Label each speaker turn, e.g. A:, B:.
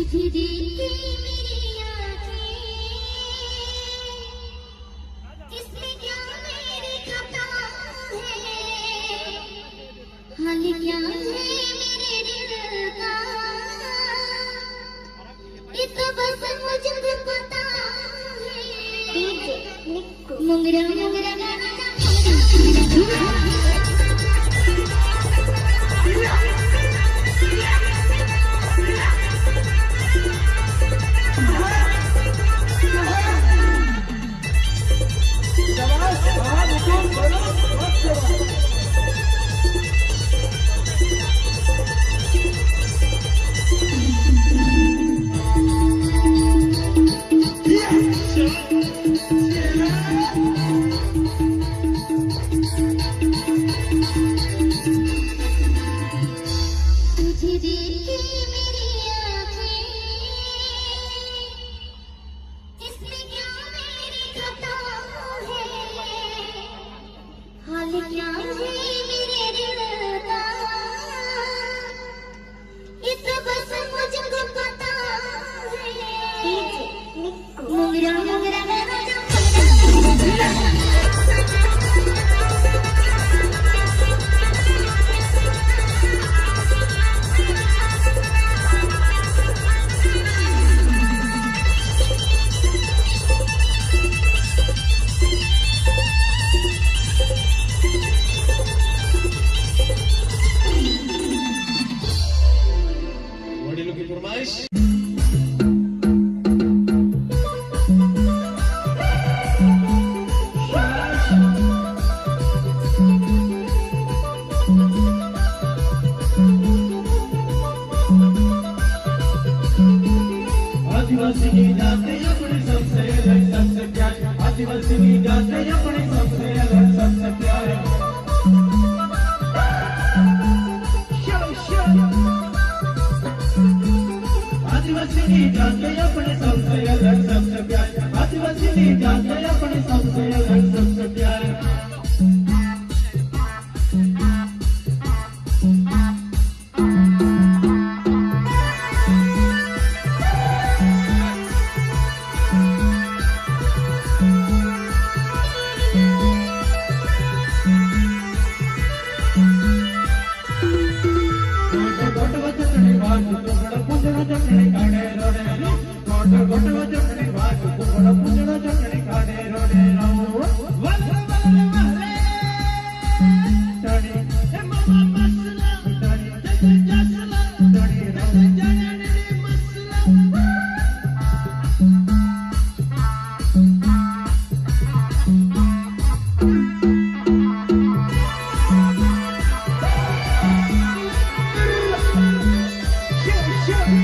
A: तुझे देख के मेरी आँखें, इसमें क्या मेरी खता है, हाल क्या है मेरे दिल का, ये तो बस मुझे पता है। मुंगरा मुंगरा गाना क्या है मेरे दिल का, ये तो बस मुझको पता है। मुंगरा मुंगरा गाना
B: आदिवासी की जाते अपने सबसे अलग सबसे प्यारे, आदिवासी की जाते अपने सबसे अलग सबसे प्यारे। आदिवासी की जाते अपने सबसे अलग सबसे प्यारे, आदिवासी की जाते अपने सबसे अलग सबसे प्यारे।
A: Sure.